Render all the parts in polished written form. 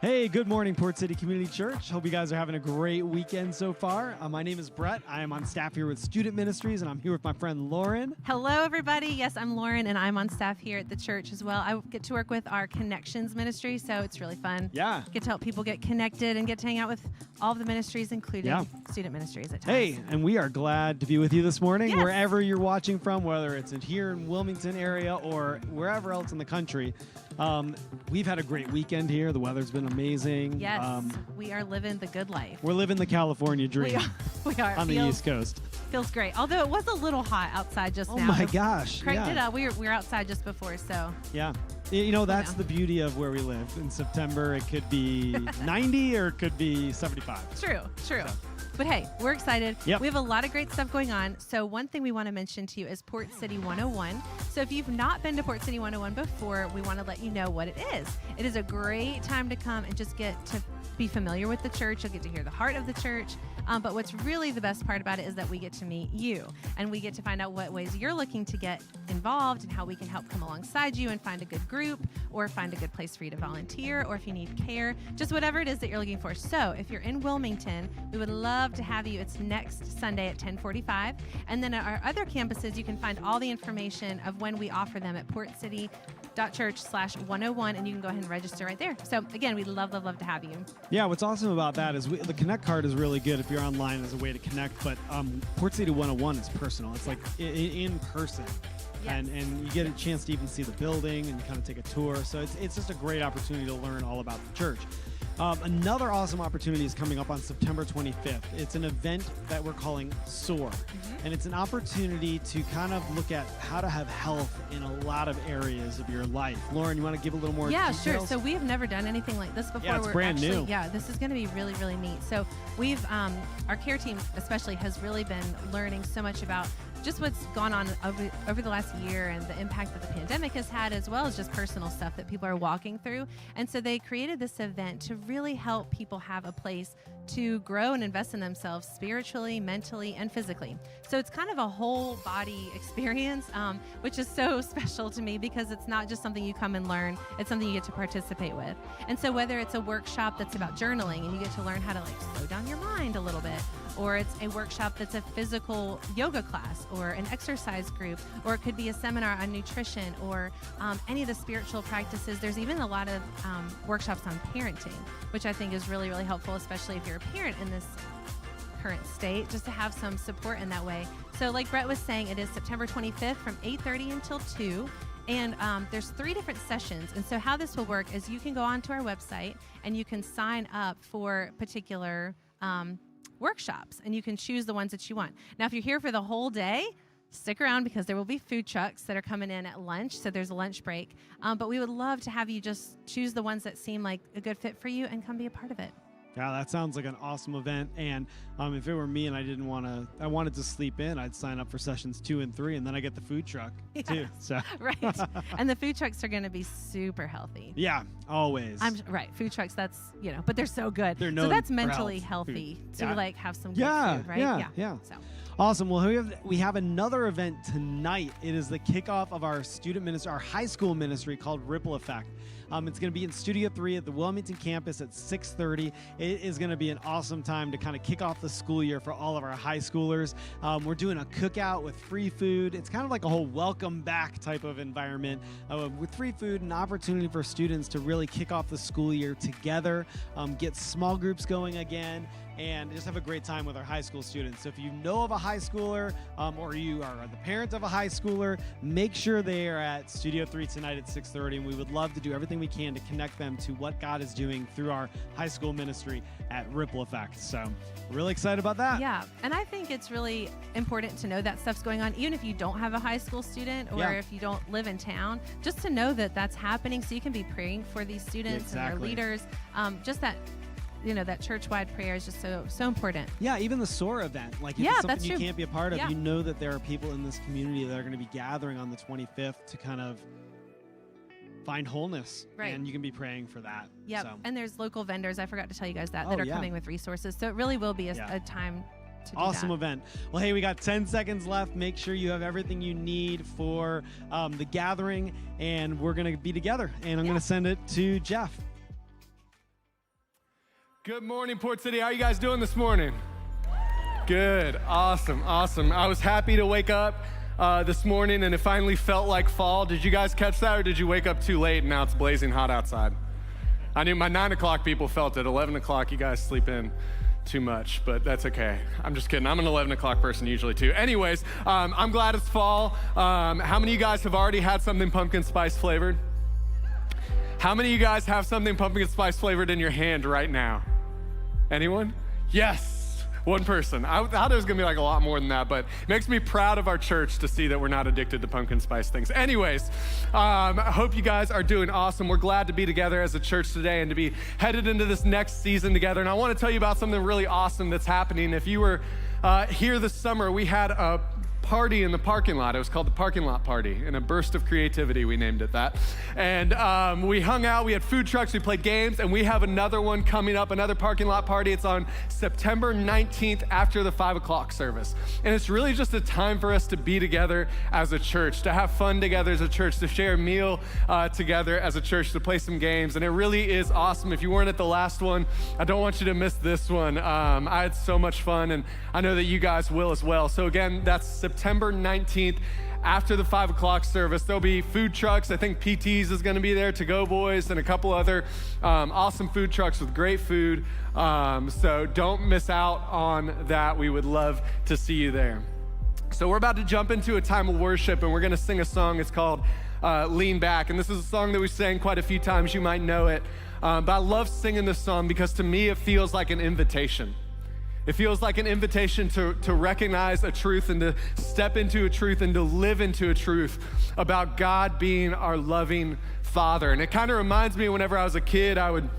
Hey, good morning, Port City Community Church. Hope you guys are having a great weekend so far. My name is Brett. I am on staff here with Student Ministries, and I'm here with my friend Lauren. Hello, everybody. Yes, I'm Lauren, and I'm on staff here at the church as well. I get to work with our Connections ministry, so it's really fun. Yeah. Get to help people get connected and get to hang out with all of the ministries, including Student Ministries at times. Hey, and we are glad to be with you this morning, Yes. wherever you're watching from, whether it's here in Wilmington area or wherever else in the country. We've had a great weekend here. The weather's been amazing. Yes, we are living the good life. We're living the California dream We are. on the East Coast. Feels great. Although it was a little hot outside just now. Oh my gosh. Cranked it up. We were outside just before, so. Yeah. You know, that's the beauty of where we live. In September, it could be 90 or it could be 75. True. So. But hey, we're excited. Yep. We have a lot of great stuff going on. So one thing we want to mention to you is Port City 101. So if you've not been to Port City 101 before, we want to let you know what it is. It is a great time to come and just get to be familiar with the church. You'll get to hear the heart of the church. But what's really the best part about it is that we get to meet you and we get to find out what ways you're looking to get involved and how we can help come alongside you and find a good group or find a good place for you to volunteer, or if you need care, just whatever it is that you're looking for. So if you're in Wilmington, we would love to have you. It's next Sunday at 10:45. And then at our other campuses, you can find all the information of when we offer them at portcity.church/101, and you can go ahead and register right there. So again, we'd love to have you. Yeah, what's awesome about that is the Connect card is really good if you're online as a way to connect, but Port City 101 is personal. It's like in person. Yes. And you get a chance to even see the building and kind of take a tour. So it's just a great opportunity to learn all about the church. Another awesome opportunity is coming up on September 25th. It's an event that we're calling Soar. And it's an opportunity to kind of look at how to have health in a lot of areas of your life. Lauren, you want to give a little more details? Sure. So we have never done anything like this before. Yeah, it's brand new. Yeah, this is going to be really, really neat. So we've, our care team especially has really been learning so much about just what's gone on over the last year and the impact that the pandemic has had, as well as just personal stuff that people are walking through. And so they created this event to really help people have a place to grow and invest in themselves spiritually, mentally, and physically. So it's kind of a whole body experience, which is so special to me because it's not just something you come and learn, it's something you get to participate with. And so whether it's a workshop that's about journaling and you get to learn how to slow down your mind a little bit, or it's a workshop that's a physical yoga class or an exercise group, or it could be a seminar on nutrition or any of the spiritual practices. There's even a lot of workshops on parenting, which I think is really, really helpful, especially if you're a parent in this current state, just to have some support in that way. So like Brett was saying, it is September 25th from 8:30 until 2. And there's 3 different sessions. And so how this will work is you can go onto our website and you can sign up for particular workshops, and you can choose the ones that you want. Now, if you're here for the whole day, stick around because there will be food trucks that are coming in at lunch, so there's a lunch break. But we would love to have you just choose the ones that seem like a good fit for you and come be a part of it. Yeah, that sounds like an awesome event. And if it were me and I wanted to sleep in, I'd sign up for sessions 2 and 3, and then I get the food truck too. So Right. And the food trucks are going to be super healthy. Yeah, always. Right. Food trucks, that's, but they're so good. They're so that's known for mentally health healthy food. to Yeah. have some good food, right? Yeah. So. Awesome. Well, we have another event tonight. It is the kickoff of our student ministry, our high school ministry called Ripple Effect. It's going to be in Studio 3 at the Wilmington campus at 6:30. It is going to be an awesome time to kind of kick off the school year for all of our high schoolers. We're doing a cookout with free food. It's kind of like a whole welcome back type of environment with free food and opportunity for students to really kick off the school year together, get small groups going again, and just have a great time with our high school students. So if you know of a high schooler or you are the parent of a high schooler, make sure they are at Studio 3 tonight at 6:30, and we would love to do everything we can to connect them to what God is doing through our high school ministry at Ripple Effect. So really excited about that. Yeah, and I think it's really important to know that stuff's going on, even if you don't have a high school student or if you don't live in town, just to know that that's happening so you can be praying for these students and their leaders. Just that that church-wide prayer is just so important. Yeah, even the Soar event. If it's something you can't be a part of, you know that there are people in this community that are going to be gathering on the 25th to kind of find wholeness. Right. And you can be praying for that. Yeah, so. And there's local vendors, I forgot to tell you guys that are coming with resources. So it really will be a time to do awesome that. event. Well, hey, we got 10 seconds left. Make sure you have everything you need for the gathering, and we're going to be together. And I'm going to send it to Jeff. Good morning, Port City. How are you guys doing this morning? Good. Awesome. I was happy to wake up this morning and it finally felt like fall. Did you guys catch that, or did you wake up too late and now it's blazing hot outside? I knew my 9 o'clock people felt it. 11 o'clock, you guys sleep in too much, but that's okay. I'm just kidding. I'm an 11 o'clock person usually too. Anyways, I'm glad it's fall. How many of you guys have already had something pumpkin spice flavored? How many of you guys have something pumpkin spice flavored in your hand right now? Anyone? Yes, one person. I thought it was gonna be like a lot more than that, but it makes me proud of our church to see that we're not addicted to pumpkin spice things. Anyways, I hope you guys are doing awesome. We're glad to be together as a church today and to be headed into this next season together. And I wanna tell you about something really awesome that's happening. If you were here this summer, we had a party in the parking lot. It was called the Parking Lot Party. In a burst of creativity, we named it that. And we hung out, we had food trucks, we played games, and we have another one coming up, another parking lot party. It's on September 19th after the 5 o'clock service. And it's really just a time for us to be together as a church, to have fun together as a church, to share a meal together as a church, to play some games. And it really is awesome. If you weren't at the last one, I don't want you to miss this one. I had so much fun, and I know that you guys will as well. So again, that's September 19th after the 5 o'clock service. There'll be food trucks. I think PT's is gonna be there, To Go Boys, and a couple other awesome food trucks with great food. So don't miss out on that. We would love to see you there. So we're about to jump into a time of worship, and we're gonna sing a song. It's called Lean Back. And this is a song that we sang quite a few times. You might know it. But I love singing this song because to me, it feels like an invitation. It feels like an invitation to recognize a truth and to step into a truth and to live into a truth about God being our loving Father. And it kind of reminds me, whenever I was a kid, I would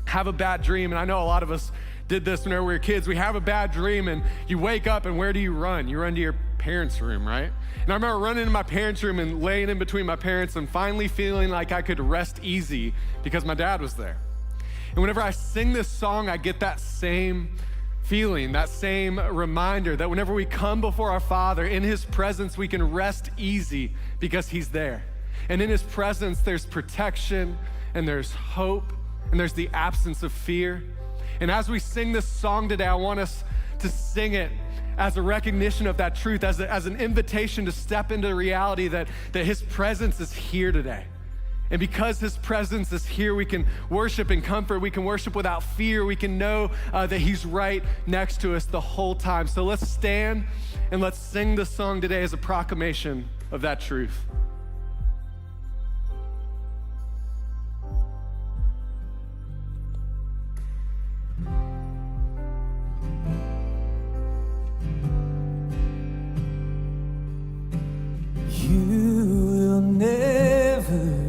have a bad dream. And I know a lot of us did this whenever we were kids. We have a bad dream and you wake up, and where do you run? You run to your parents' room, right? And I remember running into my parents' room and laying in between my parents and finally feeling like I could rest easy because my dad was there. And whenever I sing this song, I get that same feeling, that same reminder that whenever we come before our Father, in His presence, we can rest easy because He's there. And in His presence, there's protection and there's hope and there's the absence of fear. And as we sing this song today, I want us to sing it as a recognition of that truth, as an invitation to step into the reality that His presence is here today. And because His presence is here, we can worship in comfort. We can worship without fear. We can know that He's right next to us the whole time. So let's stand and let's sing this song today as a proclamation of that truth. You will never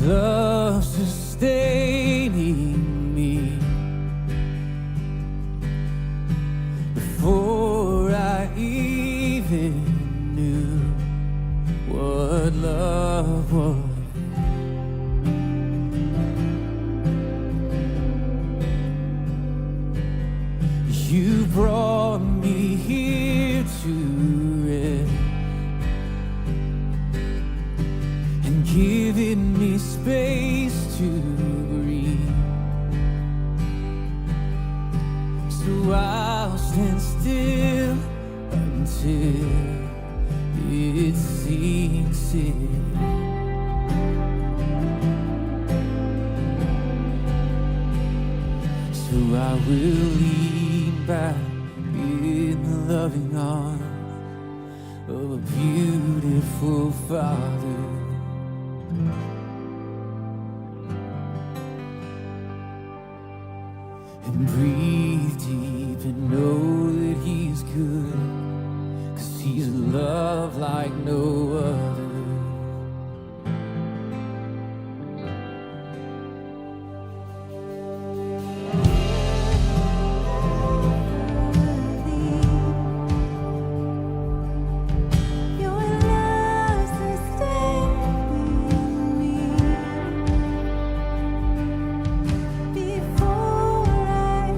love sustaining me. Before I even knew what love was, you brought me here to rest and given me space to breathe. So I'll stand still until it sinks in. So I will lean back in the loving arms of a beautiful Father. And breathe deep and know that He's good, 'cause He's a love like no other. Before I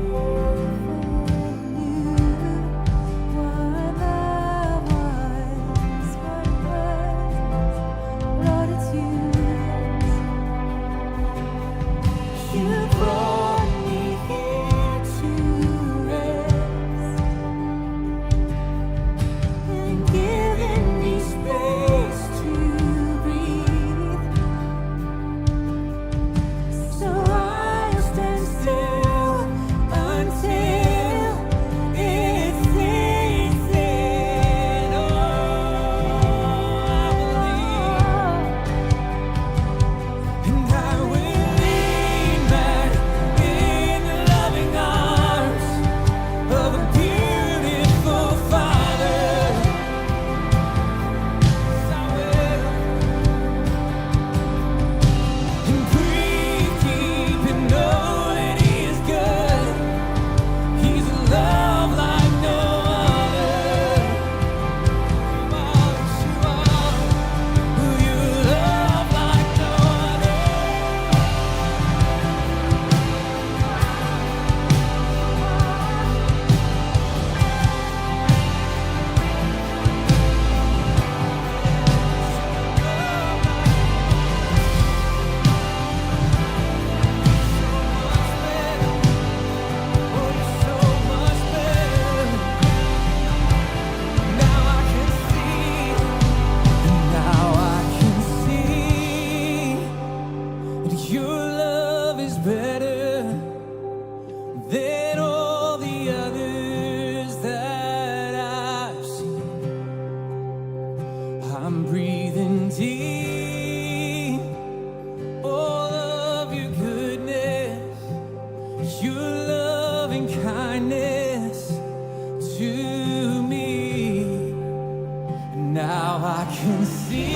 can see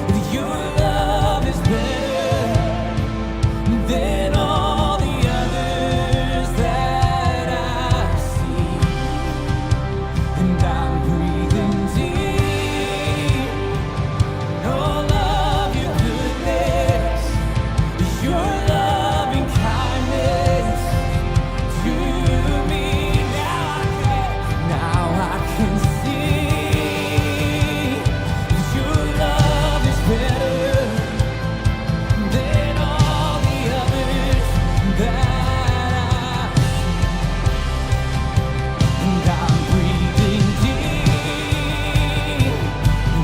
that your love is better than all the others that I see. And I'm breathing deep in all of your goodness, your loving kindness to me. Now I can see that your love is better than all the others that I see. And I'm breathing deep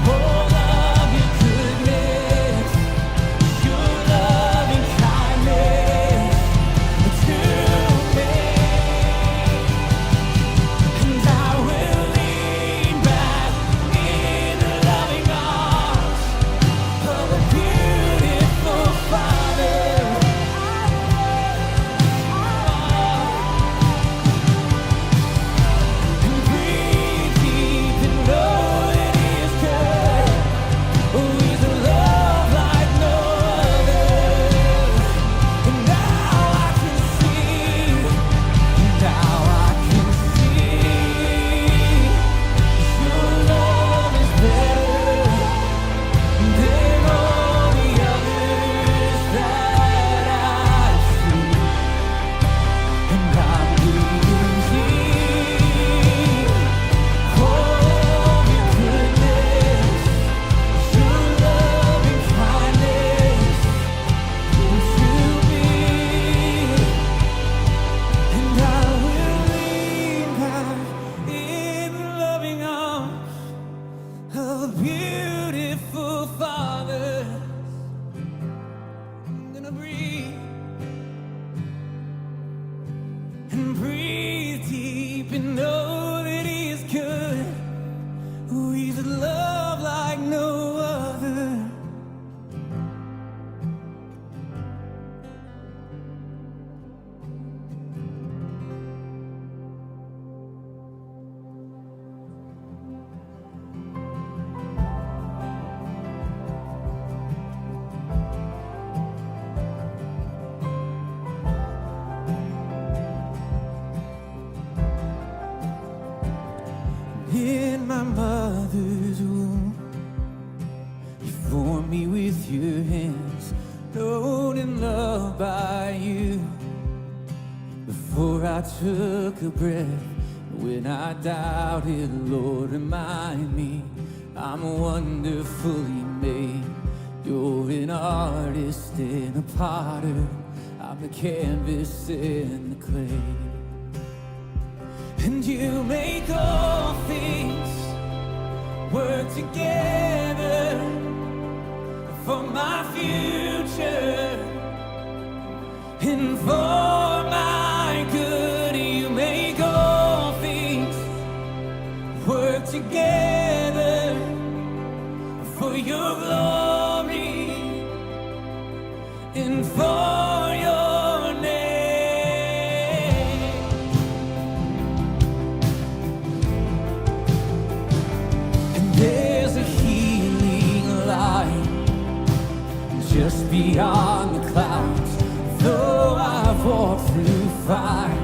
all of your goodness, your loving kindness to me. And I will lean back in the loving arms of a beautiful Father. And breathe deep and know that He is good. Oh, He's a love like no other. And now I can see, now I can see your love is better than all the others that I see. And I'm breathing deep all of your goodness, your loving kindness to me. And I will lean back in the loving arms of a beautiful Father. I'm gonna breathe and breathe deep and know that He is good. Oh, He's a love like no other. In my mother's womb, You formed me with your hands, known and loved by You. Before I took a breath, when I doubted, Lord, remind me I'm wonderfully made. You're an artist and a potter, I'm the canvas and the clay. And You make all things work together for my future and for my good. You make all things work together for Your glory and for Your name. And there's a healing light just beyond the clouds. Though I've walked through fire,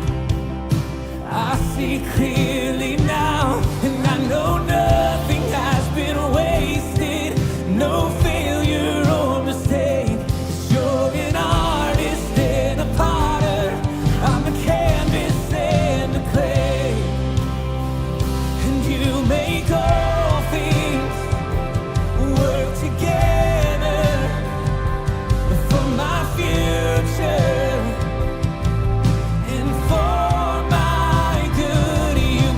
I see clearly now, and I know nothing has been wasted, no failure or mistake. 'Cause You're an artist and a potter, I'm the canvas and the clay. And You make all things work together for my future and for my good. You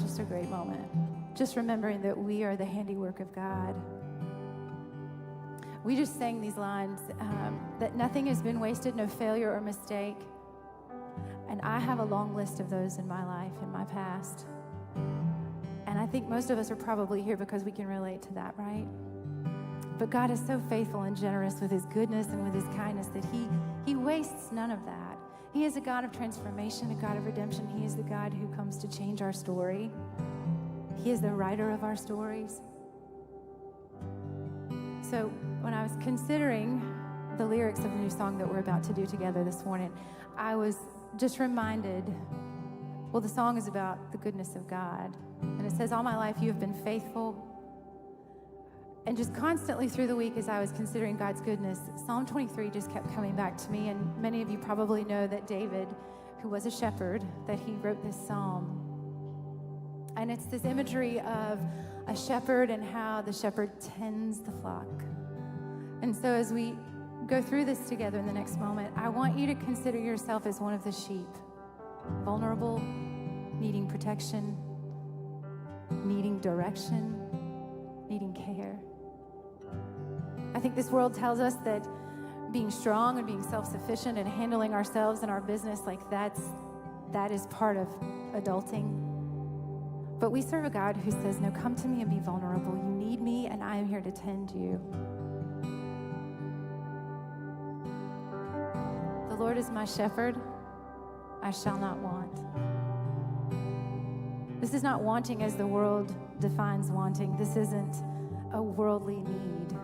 just a great moment. Just remembering that we are the handiwork of God. We just sang these lines, that nothing has been wasted, no failure or mistake. And I have a long list of those in my life, in my past. And I think most of us are probably here because we can relate to that, right? But God is so faithful and generous with his goodness and with his kindness that he wastes none of that. He is a God of transformation, a God of redemption. He is the God who comes to change our story. He is the writer of our stories. So when I was considering the lyrics of the new song that we're about to do together this morning, I was just reminded, well, the song is about the goodness of God. And it says, all my life you have been faithful. And just constantly through the week as I was considering God's goodness, Psalm 23 just kept coming back to me. And many of you probably know that David, who was a shepherd, that he wrote this psalm. And it's this imagery of a shepherd and how the shepherd tends the flock. And so as we go through this together in the next moment, I want you to consider yourself as one of the sheep, vulnerable, needing protection, needing direction, needing care. I think this world tells us that being strong and being self-sufficient and handling ourselves and our business, that is part of adulting. But we serve a God who says, no, come to me and be vulnerable. You need me, and I am here to tend you. The Lord is my shepherd. I shall not want. This is not wanting as the world defines wanting. This isn't a worldly need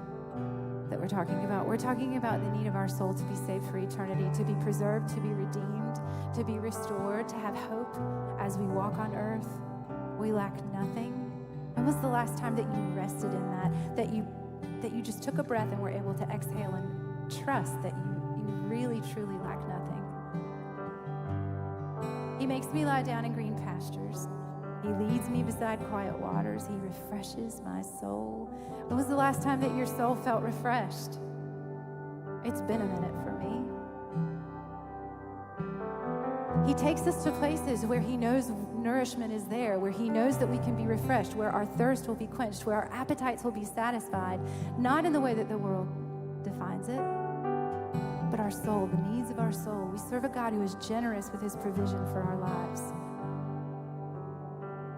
that we're talking about. We're talking about the need of our soul to be saved for eternity, to be preserved, to be redeemed, to be restored, to have hope as we walk on earth. We lack nothing. When was the last time that you rested in that you just took a breath and were able to exhale and trust that you really, truly lack nothing? He makes me lie down in green pastures. He leads me beside quiet waters. He refreshes my soul. When was the last time that your soul felt refreshed? It's been a minute for me. He takes us to places where he knows nourishment is there, where he knows that we can be refreshed, where our thirst will be quenched, where our appetites will be satisfied, not in the way that the world defines it, but our soul, the needs of our soul. We serve a God who is generous with his provision for our lives.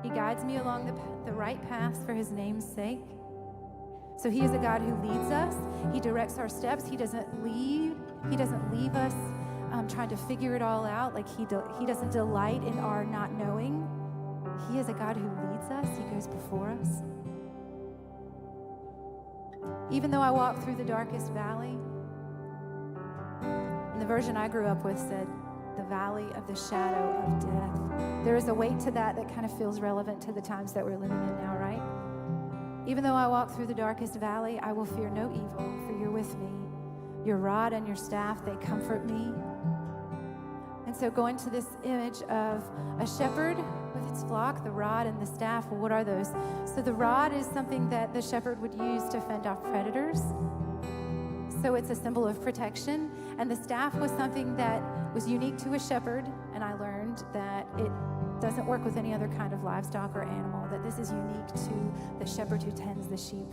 He guides me along the right paths for his name's sake. So he is a God who leads us. He directs our steps. He doesn't leave us trying to figure it all out. Like he doesn't delight in our not knowing. He is a God who leads us. He goes before us. Even though I walk through the darkest valley, and the version I grew up with said, the valley of the shadow of death. There is a weight to that kind of feels relevant to the times that we're living in now, right? Even though I walk through the darkest valley, I will fear no evil, for you're with me. Your rod and your staff, they comfort me. And so going to this image of a shepherd with its flock, the rod and the staff, well, what are those? So the rod is something that the shepherd would use to fend off predators. So it's a symbol of protection. And the staff was something that was unique to a shepherd. And I learned that it doesn't work with any other kind of livestock or animal, that this is unique to the shepherd who tends the sheep.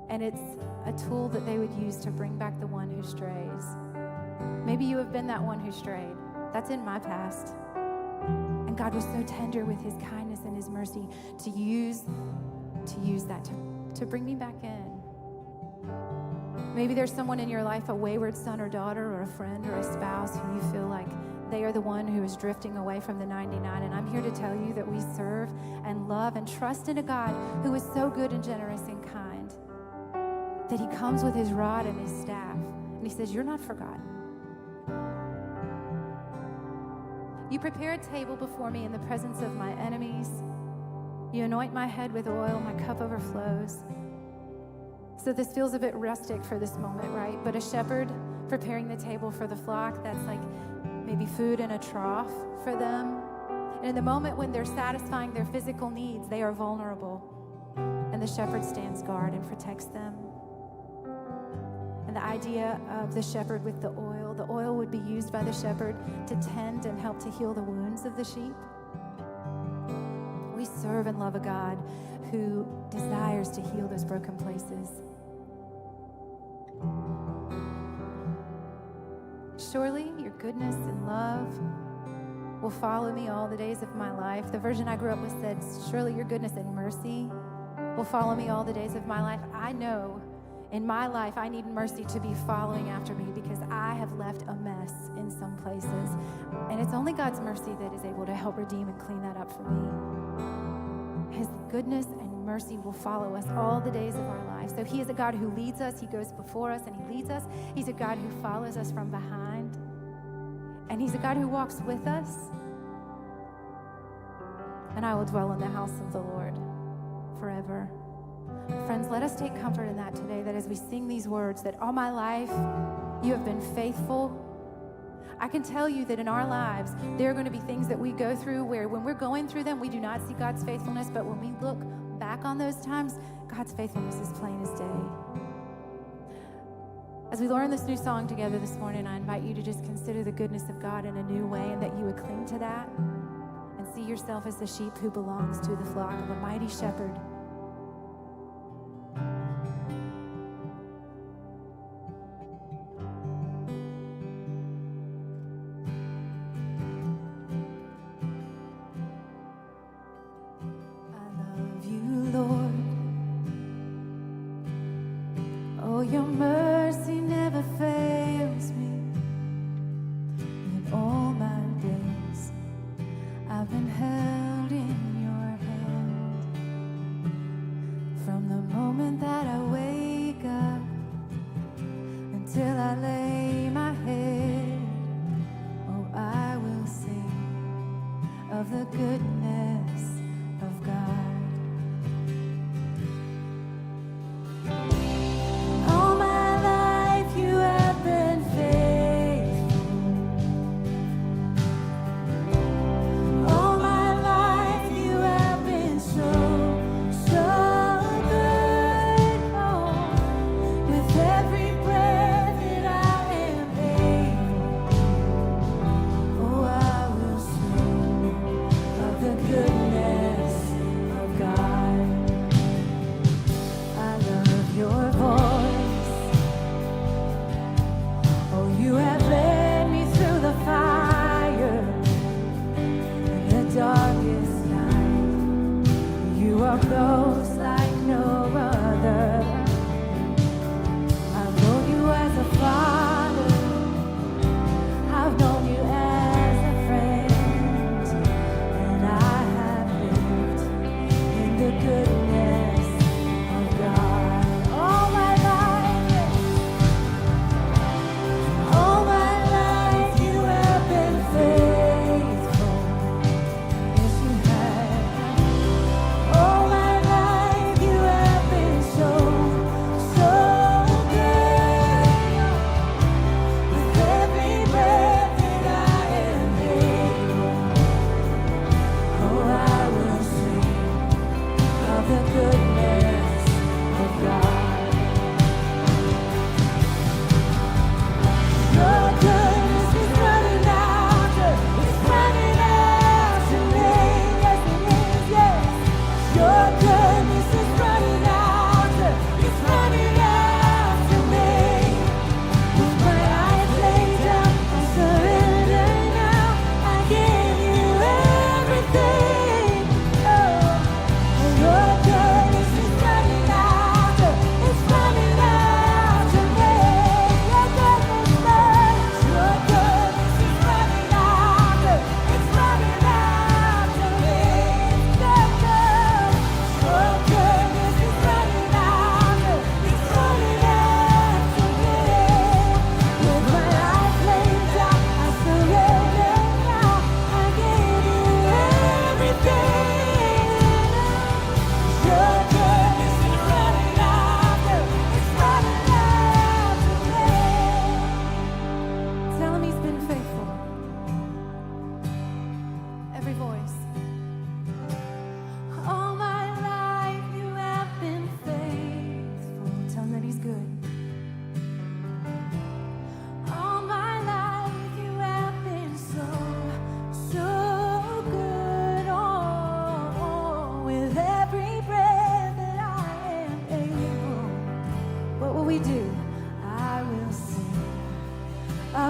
And it's a tool that they would use to bring back the one who strays. Maybe you have been that one who strayed. That's in my past. And God was so tender with his kindness and his mercy to use that to bring me back in. Maybe there's someone in your life, a wayward son or daughter or a friend or a spouse who you feel like they are the one who is drifting away from the 99. And I'm here to tell you that we serve and love and trust in a God who is so good and generous and kind, that he comes with his rod and his staff. And he says, you're not forgotten. You prepare a table before me in the presence of my enemies. You anoint my head with oil, my cup overflows. So this feels a bit rustic for this moment, right? But a shepherd preparing the table for the flock, that's like maybe food in a trough for them. And in the moment when they're satisfying their physical needs, they are vulnerable. And the shepherd stands guard and protects them. And the idea of the shepherd with the oil would be used by the shepherd to tend and help to heal the wounds of the sheep. serve and love a God who desires to heal those broken places. Surely your goodness and love will follow me all the days of my life. The version I grew up with said, surely your goodness and mercy will follow me all the days of my life. I know in my life I need mercy to be following after me because I have left a mess in some places. And it's only God's mercy that is able to help redeem and clean that up for me. His goodness and mercy will follow us all the days of our lives. So he is a God who leads us. He goes before us and he leads us. He's a God who follows us from behind. And he's a God who walks with us. And I will dwell in the house of the Lord forever. Friends, let us take comfort in that today, that as we sing these words, that all my life you have been faithful. I can tell you that in our lives, there are going to be things that we go through where when we're going through them, we do not see God's faithfulness, but when we look back on those times, God's faithfulness is plain as day. As we learn this new song together this morning, I invite you to just consider the goodness of God in a new way and that you would cling to that and see yourself as the sheep who belongs to the flock of a mighty shepherd.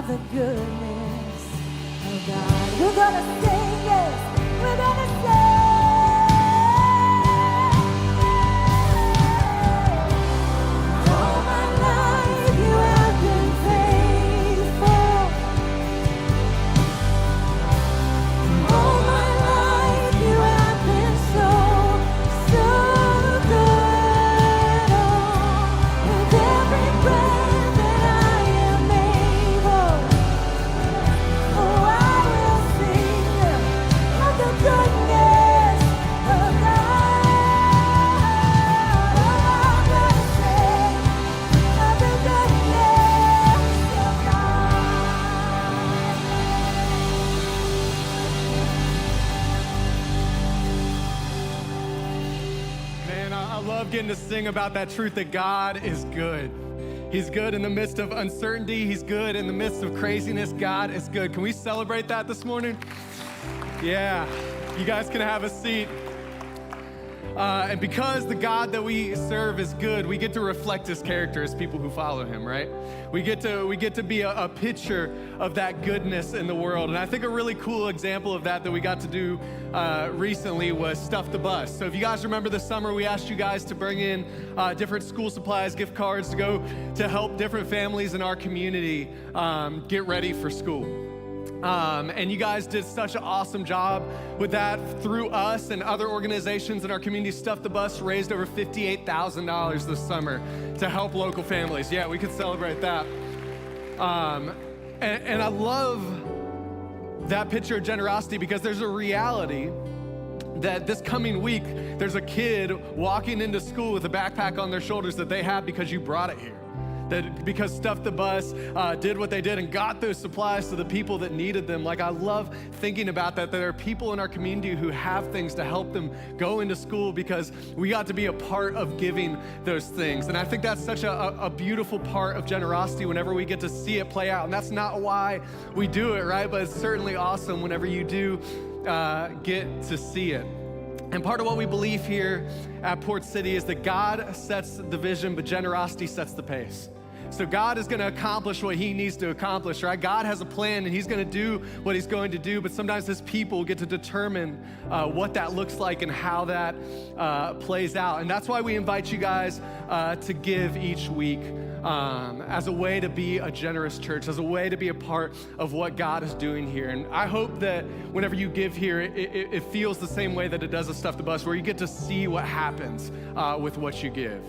the goodness of God. We're gonna sing, yes, we're gonna sing. All my life you have been faithful. All my life you have been so, so good. Oh, with every breath that I am able, oh, I will sing of the goodness of God. Oh, I'm gonna sing of the goodness of God. Man, I love getting to sing about that truth that God is good. He's good in the midst of uncertainty. He's good in the midst of craziness. God is good. Can we celebrate that this morning? Yeah, you guys can have a seat. And because the God that we serve is good, we get to reflect his character as people who follow him, right? We get to be a picture of that goodness in the world. And I think a really cool example of that we got to do recently was Stuff the Bus. So if you guys remember this summer, we asked you guys to bring in different school supplies, gift cards to go to help different families in our community get ready for school. And you guys did such an awesome job with that. Through us and other organizations in our community, Stuff the Bus raised over $58,000 this summer to help local families. Yeah, we could celebrate that. And I love that picture of generosity because there's a reality that this coming week, there's a kid walking into school with a backpack on their shoulders that they have because you brought it here. That because Stuff the Bus did what they did and got those supplies to the people that needed them. Like, I love thinking about that there are people in our community who have things to help them go into school because we got to be a part of giving those things. And I think that's such a beautiful part of generosity whenever we get to see it play out. And that's not why we do it, right? But it's certainly awesome whenever you do get to see it. And part of what we believe here at Port City is that God sets the vision, but generosity sets the pace. So God is going to accomplish what he needs to accomplish, right? God has a plan and he's going to do what he's going to do, but sometimes his people get to determine what that looks like and how that plays out. And that's why we invite you guys to give each week as a way to be a generous church, as a way to be a part of what God is doing here. And I hope that whenever you give here, it feels the same way that it does at Stuff the Bus, where you get to see what happens with what you give.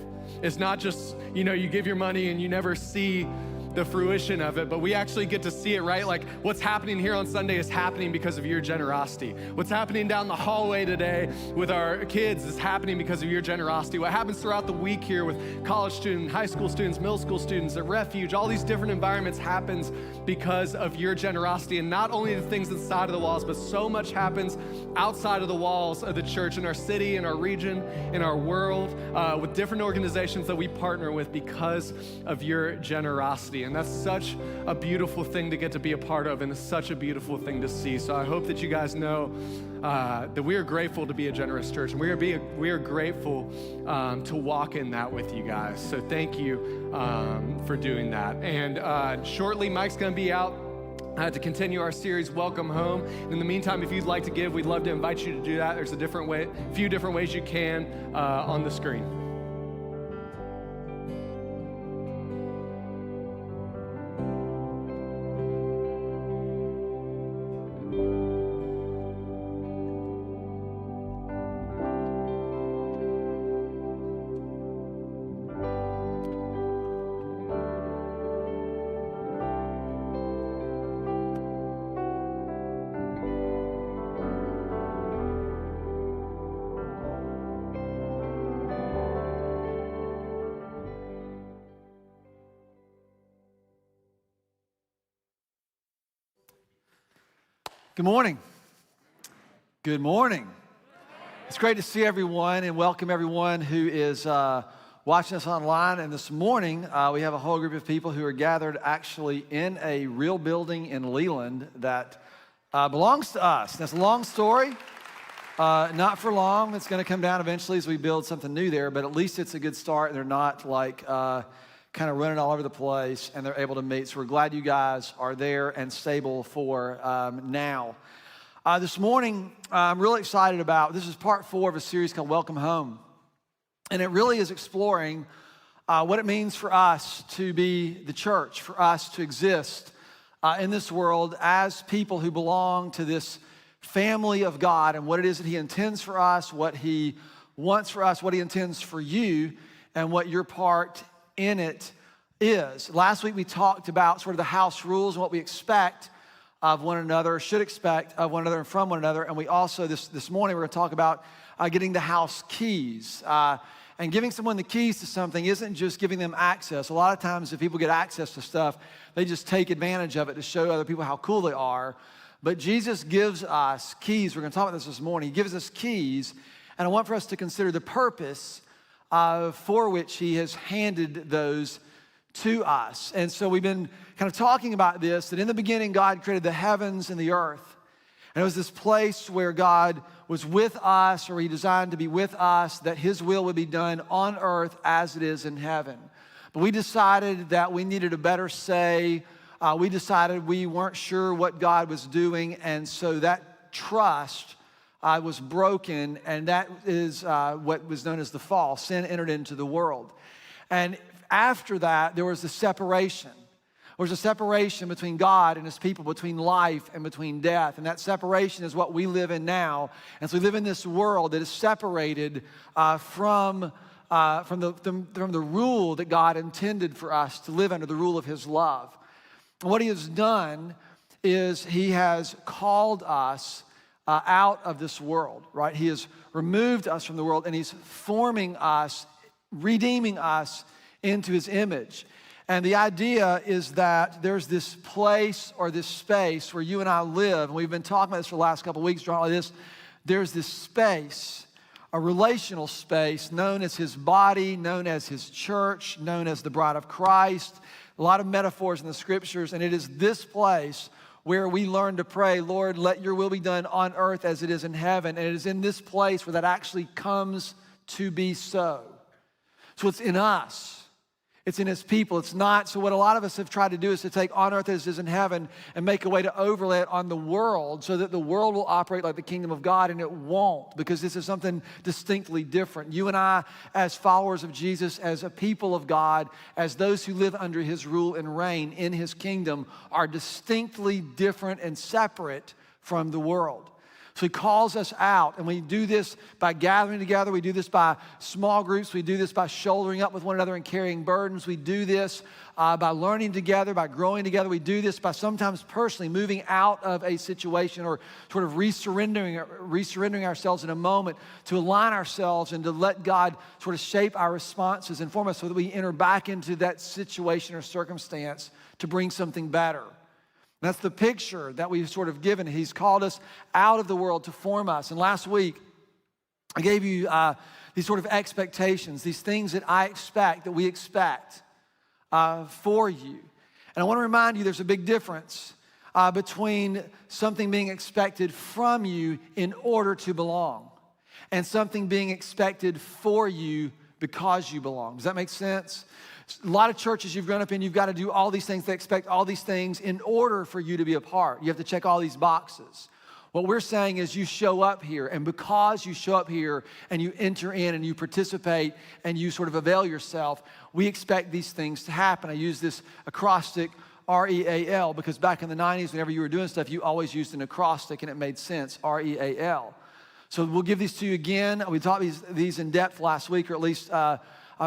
It's not just, you give your money and you never see the fruition of it, but we actually get to see it, right? Like, what's happening here on Sunday is happening because of your generosity. What's happening down the hallway today with our kids is happening because of your generosity. What happens throughout the week here with college students, high school students, middle school students, at Refuge, all these different environments happens because of your generosity. And not only the things inside of the walls, but so much happens outside of the walls of the church in our city, in our region, in our world, with different organizations that we partner with because of your generosity. And that's such a beautiful thing to get to be a part of, and it's such a beautiful thing to see. So I hope that you guys know that we are grateful to be a generous church, and we are grateful to walk in that with you guys. So thank you for doing that. And shortly, Mike's going to be out to continue our series, Welcome Home. And in the meantime, if you'd like to give, we'd love to invite you to do that. There's a few different ways you can on the screen. Good morning. Good morning. It's great to see everyone and welcome everyone who is watching us online. And this morning, we have a whole group of people who are gathered actually in a real building in Leland that belongs to us. That's a long story. Not for long. It's going to come down eventually as we build something new there, but at least it's a good start. They're not like kind of running all over the place, and they're able to meet. So we're glad you guys are there and stable for now. This morning, I'm really excited about, this is part 4 of a series called Welcome Home. And it really is exploring what it means for us to be the church, for us to exist in this world as people who belong to this family of God, and what it is that He intends for us, what He wants for us, what He intends for you, and what your part in it is. Last week we talked about sort of the house rules and what we expect of one another, should expect of one another and from one another. And we also, this morning, we're going to talk about getting the house keys. And giving someone the keys to something isn't just giving them access. A lot of times if people get access to stuff, they just take advantage of it to show other people how cool they are. But Jesus gives us keys. We're going to talk about this morning. He gives us keys. And I want for us to consider the purpose for which He has handed those to us. And so we've been kind of talking about this, that in the beginning God created the heavens and the earth. And it was this place where God was with us, or He designed to be with us, that His will would be done on earth as it is in heaven. But we decided that we needed a better say. We decided we weren't sure what God was doing, and so that trust was broken, and that is what was known as the fall. Sin entered into the world. And after that, there was the separation. There was a separation between God and His people, between life and between death. And that separation is what we live in now. And so we live in this world that is separated from the rule that God intended for us to live under, the rule of His love. And what He has done is He has called us out of this world, right? He has removed us from the world, and He's forming us, redeeming us into His image. And the idea is that there's this place or this space where you and I live, and we've been talking about this for the last couple of weeks, like this. There's this space, a relational space known as His body, known as His church, known as the bride of Christ. A lot of metaphors in the scriptures, and it is this place where we learn to pray, Lord, let your will be done on earth as it is in heaven. And it is in this place where that actually comes to be so. So it's in us. It's in His people. It's not. So what a lot of us have tried to do is to take on earth as it is in heaven and make a way to overlay it on the world so that the world will operate like the kingdom of God, and it won't, because this is something distinctly different. You and I, as followers of Jesus, as a people of God, as those who live under His rule and reign in His kingdom, are distinctly different and separate from the world. So He calls us out, and we do this by gathering together. We do this by small groups. We do this by shouldering up with one another and carrying burdens. We do this by learning together, by growing together. We do this by sometimes personally moving out of a situation, or sort of resurrendering ourselves in a moment to align ourselves and to let God sort of shape our responses and form us so that we enter back into that situation or circumstance to bring something better. That's the picture that we've sort of given. He's called us out of the world to form us. And last week, I gave you these sort of expectations, these things that I expect, that we expect for you. And I want to remind you there's a big difference between something being expected from you in order to belong, and something being expected for you because you belong. Does that make sense? A lot of churches you've grown up in, you've got to do all these things. They expect all these things in order for you to be a part. You have to check all these boxes. What we're saying is you show up here, and because you show up here and you enter in and you participate and you sort of avail yourself, we expect these things to happen. I use this acrostic, R-E-A-L, because back in the 90s, whenever you were doing stuff, you always used an acrostic and it made sense, R-E-A-L. So we'll give these to you again. We taught these in depth last week, or at least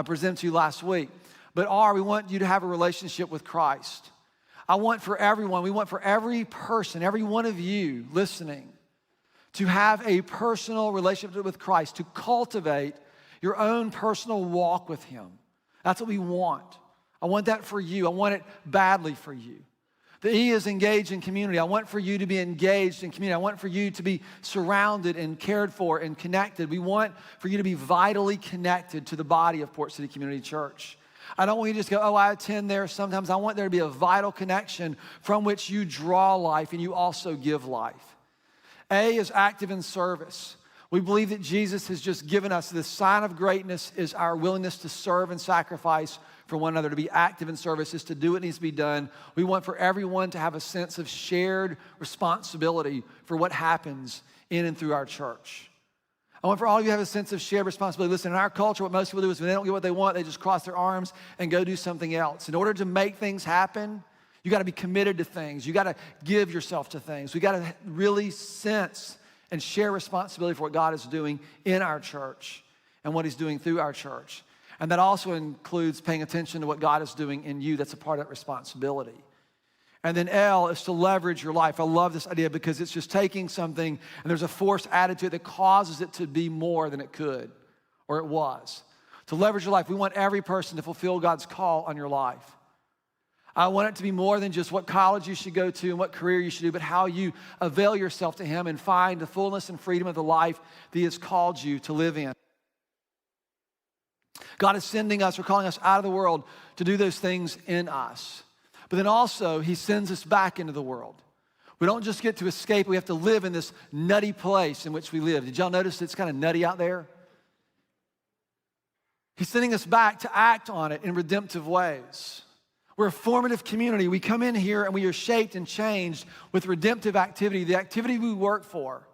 presented to you last week. But we want you to have a relationship with Christ. I want for everyone, we want for every person, every one of you listening, to have a personal relationship with Christ, to cultivate your own personal walk with Him. That's what we want. I want that for you. I want it badly for you. The E is engaged in community. I want for you to be engaged in community. I want for you to be surrounded and cared for and connected. We want for you to be vitally connected to the body of Port City Community Church. I don't want you to just go, I attend there sometimes. I want there to be a vital connection from which you draw life and you also give life. A is active in service. We believe that Jesus has just given us this sign of greatness is our willingness to serve and sacrifice for one another, to be active in service, is to do what needs to be done. We want for everyone to have a sense of shared responsibility for what happens in and through our church. I want for all of you to have a sense of shared responsibility. Listen, in our culture, what most people do is when they don't get what they want, they just cross their arms and go do something else. In order to make things happen, you got to be committed to things. You got to give yourself to things. We got to really sense and share responsibility for what God is doing in our church and what he's doing through our church. And that also includes paying attention to what God is doing in you. That's a part of that responsibility. And then L is to leverage your life. I love this idea because it's just taking something and there's a force added to it that causes it to be more than it could or it was. To leverage your life, we want every person to fulfill God's call on your life. I want it to be more than just what college you should go to and what career you should do, but how you avail yourself to him and find the fullness and freedom of the life that he has called you to live in. God is sending us or calling us out of the world to do those things in us. But then also, he sends us back into the world. We don't just get to escape. We have to live in this nutty place in which we live. Did y'all notice it's kind of nutty out there? He's sending us back to act on it in redemptive ways. We're a formative community. We come in here and we are shaped and changed with redemptive activity. The activity we work for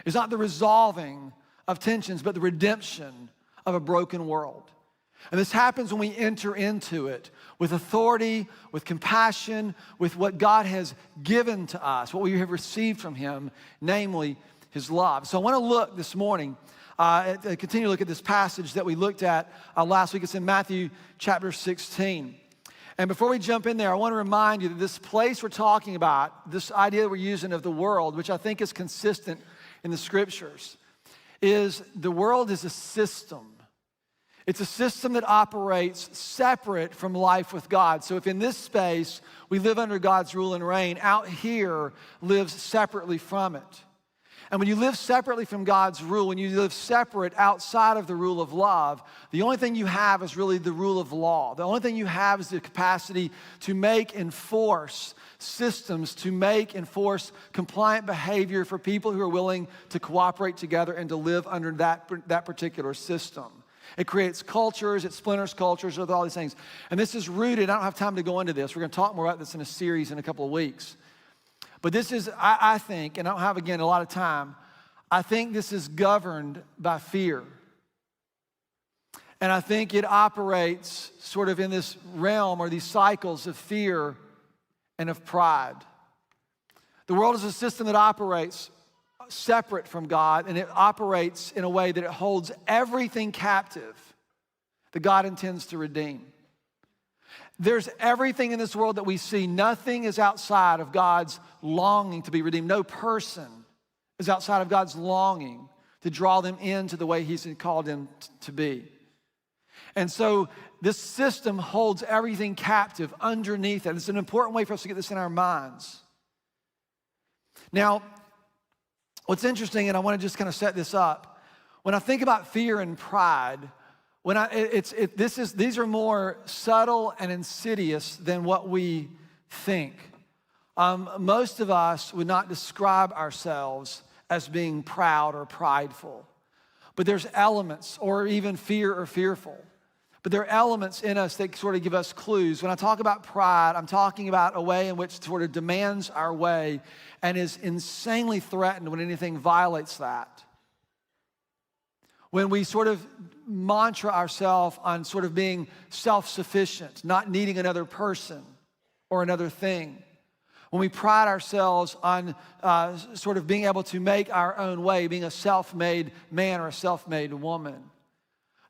is not the resolving of tensions, but the redemption of a broken world. And this happens when we enter into it with authority, with compassion, with what God has given to us, what we have received from him, namely his love. So I want to look this morning, continue to look at this passage that we looked at last week. It's in Matthew chapter 16. And before we jump in there, I want to remind you that this place we're talking about, this idea that we're using of the world, which I think is consistent in the scriptures, is the world is a system. It's a system that operates separate from life with God. So if in this space we live under God's rule and reign, out here lives separately from it. And when you live separately from God's rule, when you live separate outside of the rule of love, the only thing you have is really the rule of law. The only thing you have is the capacity to make and force systems, to make and force compliant behavior for people who are willing to cooperate together and to live under that particular system. It creates cultures, it splinters cultures with all these things. And this is rooted, I don't have time to go into this. We're going to talk more about this in a series in a couple of weeks. But this is, I think, and I don't have, again, a lot of time, I think this is governed by fear. And I think it operates sort of in this realm or these cycles of fear and of pride. The world is a system that operates separate from God, and it operates in a way that it holds everything captive that God intends to redeem. There's everything in this world that we see. Nothing is outside of God's longing to be redeemed. No person is outside of God's longing to draw them into the way he's called them to be. And so this system holds everything captive underneath it. It's an important way for us to get this in our minds. Now, what's interesting, and I want to just kind of set this up, when I think about fear and pride, these are more subtle and insidious than what we think. Most of us would not describe ourselves as being proud or prideful, but there's elements, or even fear or fearful. But there are elements in us that sort of give us clues. When I talk about pride, I'm talking about a way in which sort of demands our way and is insanely threatened when anything violates that. When we sort of mantra ourselves on sort of being self-sufficient, not needing another person or another thing. When we pride ourselves on sort of being able to make our own way, being a self-made man or a self-made woman.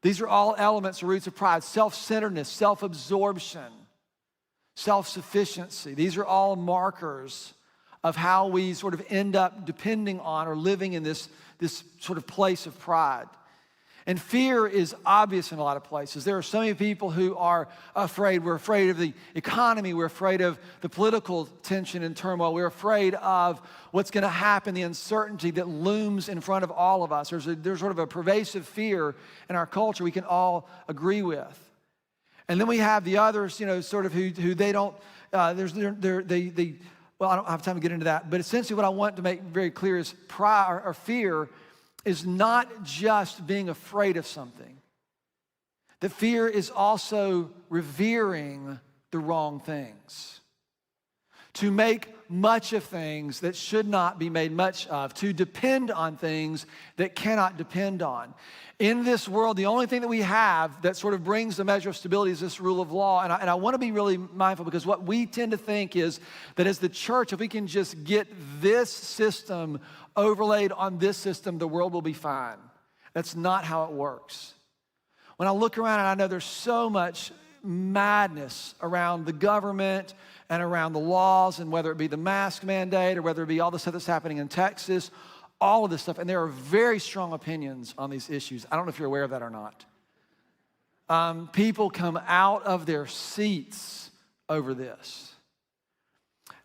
These are all elements or roots of pride. Self-centeredness, self-absorption, self-sufficiency. These are all markers of how we sort of end up depending on or living in this sort of place of pride. And fear is obvious in a lot of places. There are so many people who are afraid. We're afraid of the economy. We're afraid of the political tension and turmoil. We're afraid of what's going to happen, the uncertainty that looms in front of all of us. There's sort of a pervasive fear in our culture we can all agree with. And then we have the others, sort of who they don't, well, I don't have time to get into that. But essentially what I want to make very clear is pride or fear is not just being afraid of something. that fear is also revering the wrong things. To make much of things that should not be made much of, to depend on things that cannot depend on. In this world, the only thing that we have that sort of brings the measure of stability is this rule of law. And I want to be really mindful, because what we tend to think is that as the church, if we can just get this system overlaid on this system, the world will be fine. That's not how it works. When I look around, and I know there's so much madness around the government and around the laws, and whether it be the mask mandate or whether it be all the stuff that's happening in Texas, all of this stuff, and there are very strong opinions on these issues. I don't know if you're aware of that or not. People come out of their seats over this.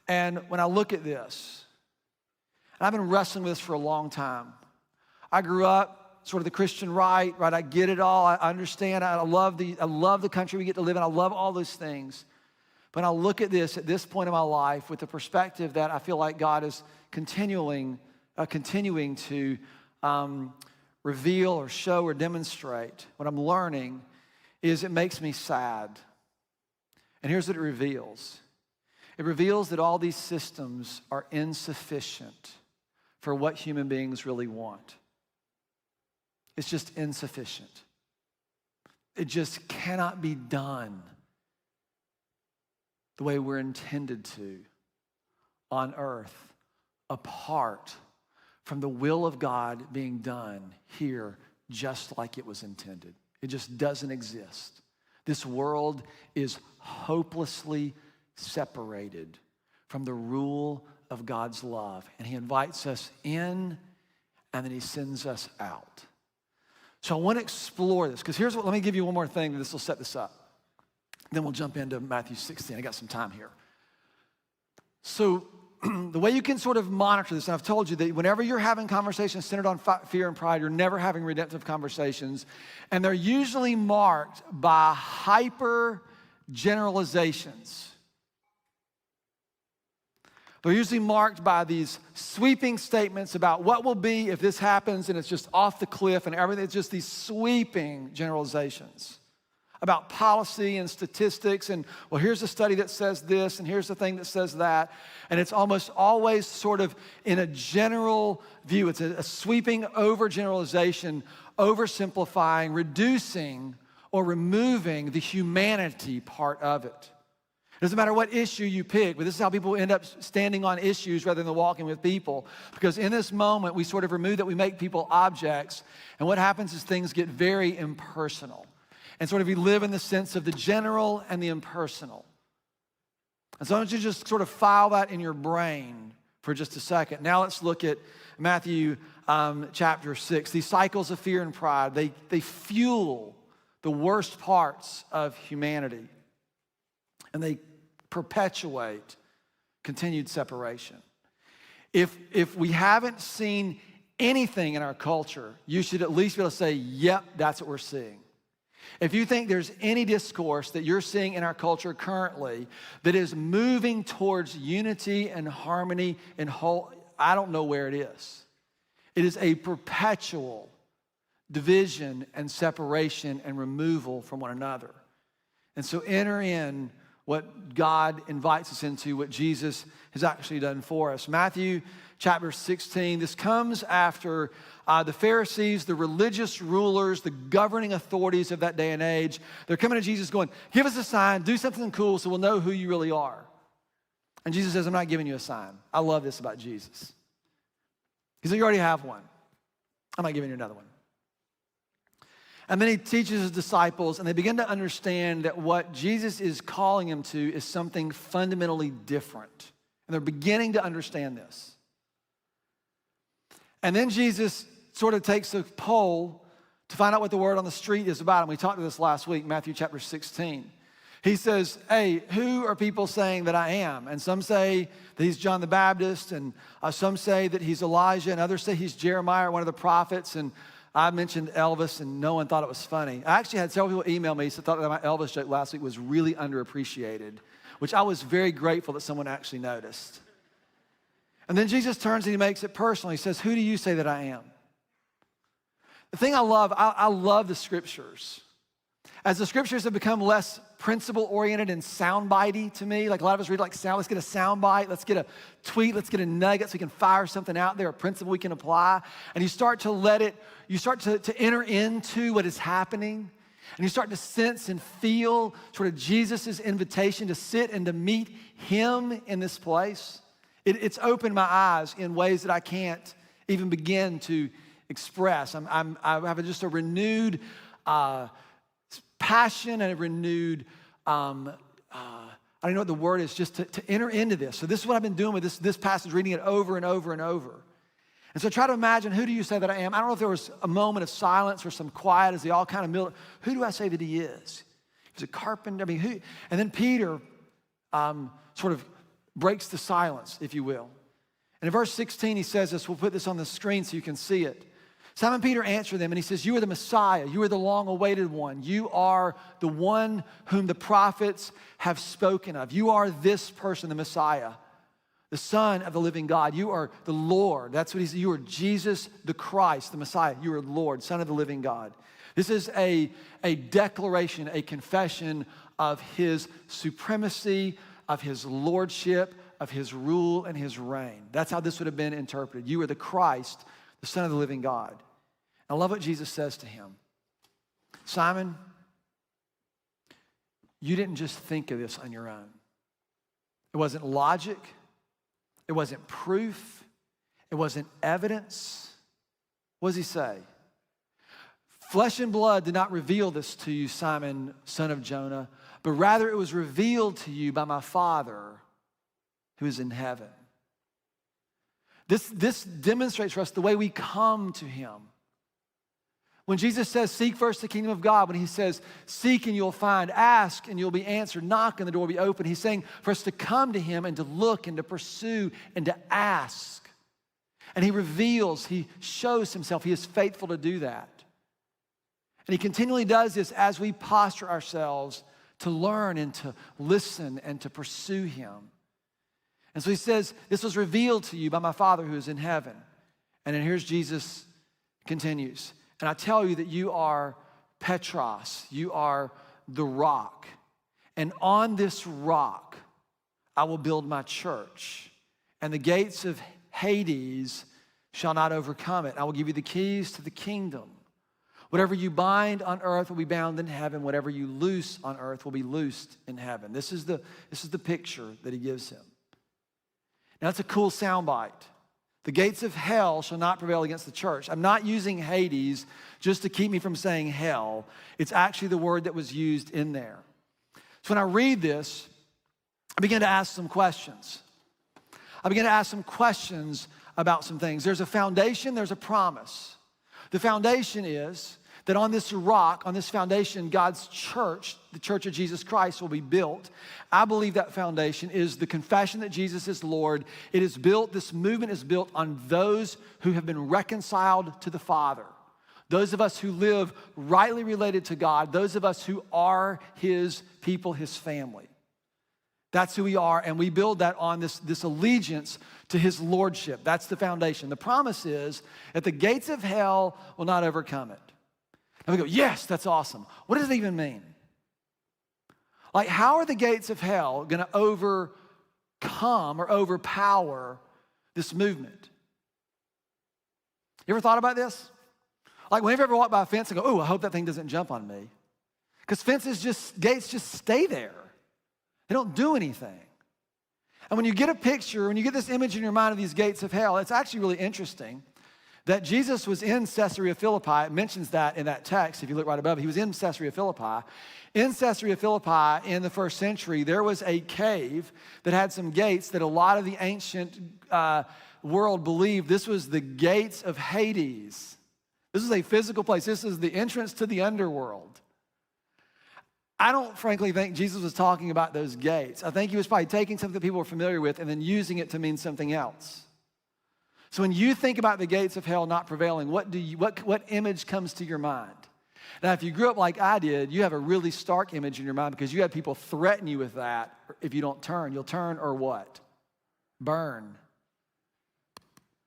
And when I look at this, and I've been wrestling with this for a long time. I grew up sort of the Christian right? I get it all. I understand. I love the country we get to live in. I love all those things. But I look at this point in my life with the perspective that I feel like God is continuing to reveal or show or demonstrate. What I'm learning is it makes me sad. And here's what it reveals. It reveals that all these systems are insufficient for what human beings really want. It's just insufficient. It just cannot be done the way we're intended to on earth, apart from the will of God being done here just like it was intended. It just doesn't exist. This world is hopelessly separated from the rule of God's love. And he invites us in, and then he sends us out. So I want to explore this, because let me give you one more thing, this will set this up. Then we'll jump into Matthew 16. I got some time here. So the way you can sort of monitor this, and I've told you that whenever you're having conversations centered on fear and pride, you're never having redemptive conversations. And they're usually marked by hyper generalizations. They're usually marked by these sweeping statements about what will be if this happens, and it's just off the cliff and everything. It's just these sweeping generalizations about policy and statistics, and well, here's a study that says this, and here's the thing that says that. And it's almost always sort of in a general view. It's a sweeping overgeneralization, oversimplifying, reducing or removing the humanity part of it. It doesn't matter what issue you pick, but this is how people end up standing on issues rather than walking with people. Because in this moment, we sort of remove that, we make people objects, and what happens is things get very impersonal. And sort of we live in the sense of the general and the impersonal. And so I want you to just sort of file that in your brain for just a second. Now let's look at Matthew chapter 6. These cycles of fear and pride, they fuel the worst parts of humanity. And they perpetuate continued separation. If we haven't seen anything in our culture, you should at least be able to say, yep, that's what we're seeing. If you think there's any discourse that you're seeing in our culture currently that is moving towards unity and harmony and whole, I don't know where it is. It is a perpetual division and separation and removal from one another. And so enter in what God invites us into, what Jesus has actually done for us. Matthew chapter 16, this comes after the Pharisees, the religious rulers, the governing authorities of that day and age. They're coming to Jesus going, give us a sign, do something cool so we'll know who you really are. And Jesus says, I'm not giving you a sign. I love this about Jesus. He said, you already have one. I'm not giving you another one. And then he teaches his disciples, and they begin to understand that what Jesus is calling them to is something fundamentally different. And they're beginning to understand this. And then Jesus sort of takes a poll to find out what the word on the street is about. And we talked about this last week, Matthew chapter 16. He says, hey, who are people saying that I am? And some say that he's John the Baptist, and some say that he's Elijah, and others say he's Jeremiah, one of the prophets. And I mentioned Elvis, and no one thought it was funny. I actually had several people email me who thought that my Elvis joke last week was really underappreciated, which I was very grateful that someone actually noticed. And then Jesus turns and he makes it personal. He says, who do you say that I am? The thing I love the scriptures. As the scriptures have become less principle-oriented and soundbitey to me, like a lot of us read like sound, let's get a soundbite, let's get a tweet, let's get a nugget so we can fire something out there, a principle we can apply. And you start to to enter into what is happening. And you start to sense and feel sort of Jesus' invitation to sit and to meet him in this place. It's opened my eyes in ways that I can't even begin to express. I have just a renewed passion and a renewed, I don't know what the word is, just to enter into this. So this is what I've been doing with this passage, reading it over and over and over. And so try to imagine, who do you say that I am? I don't know if there was a moment of silence or some quiet as they all kind of milled. Who do I say that he is? He's a carpenter. I mean, who? And then Peter sort of breaks the silence, if you will. And in verse 16, he says this. We'll put this on the screen so you can see it. Simon Peter answered them, and he says, you are the Messiah. You are the long-awaited one. You are the one whom the prophets have spoken of. You are this person, the Messiah, the Son of the living God. You are the Lord. That's what he said. You are Jesus the Christ, the Messiah. You are Lord, Son of the living God. This is a declaration, a confession of his supremacy, of his lordship, of his rule and his reign. That's how this would have been interpreted. You are the Christ, the Son of the living God. I love what Jesus says to him. Simon, you didn't just think of this on your own. It wasn't logic. It wasn't proof. It wasn't evidence. What does he say? Flesh and blood did not reveal this to you, Simon, son of Jonah, but rather it was revealed to you by my Father who is in heaven. This demonstrates for us the way we come to him. When Jesus says, seek first the kingdom of God, when he says, seek and you'll find, ask and you'll be answered, knock and the door will be open, he's saying for us to come to him and to look and to pursue and to ask. And he reveals, he shows himself, he is faithful to do that. And he continually does this as we posture ourselves to learn and to listen and to pursue him. And so he says, this was revealed to you by my Father who is in heaven. And then here's Jesus continues. And I tell you that you are Petros, you are the rock. And on this rock, I will build my church. And the gates of Hades shall not overcome it. I will give you the keys to the kingdom. Whatever you bind on earth will be bound in heaven. Whatever you loose on earth will be loosed in heaven. This is the picture that he gives him. Now, that's a cool soundbite. The gates of hell shall not prevail against the church. I'm not using Hades just to keep me from saying hell. It's actually the word that was used in there. So when I read this, I begin to ask some questions. I begin to ask some questions about some things. There's a foundation, there's a promise. The foundation is that on this rock, on this foundation, God's church, the church of Jesus Christ, will be built. I believe that foundation is the confession that Jesus is Lord. It is built, this movement is built on those who have been reconciled to the Father. Those of us who live rightly related to God, those of us who are his people, his family. That's who we are, and we build that on this allegiance to his lordship. That's the foundation. The promise is that the gates of hell will not overcome it. And we go, yes, that's awesome. What does it even mean? Like, how are the gates of hell going to overcome or overpower this movement? You ever thought about this? Like, whenever you ever walk by a fence and go, oh, I hope that thing doesn't jump on me. Because gates just stay there. They don't do anything. And when you get a picture, when you get this image in your mind of these gates of hell, it's actually really interesting that Jesus was in Caesarea Philippi. It mentions that in that text, if you look right above it. He was in Caesarea Philippi. In Caesarea Philippi in the first century, there was a cave that had some gates that a lot of the ancient world believed this was the gates of Hades. This is a physical place. This is the entrance to the underworld. I don't frankly think Jesus was talking about those gates. I think he was probably taking something that people were familiar with and then using it to mean something else. So when you think about the gates of hell not prevailing, what image comes to your mind? Now, if you grew up like I did, you have a really stark image in your mind because you had people threaten you with that. If you don't turn, you'll turn or what? Burn.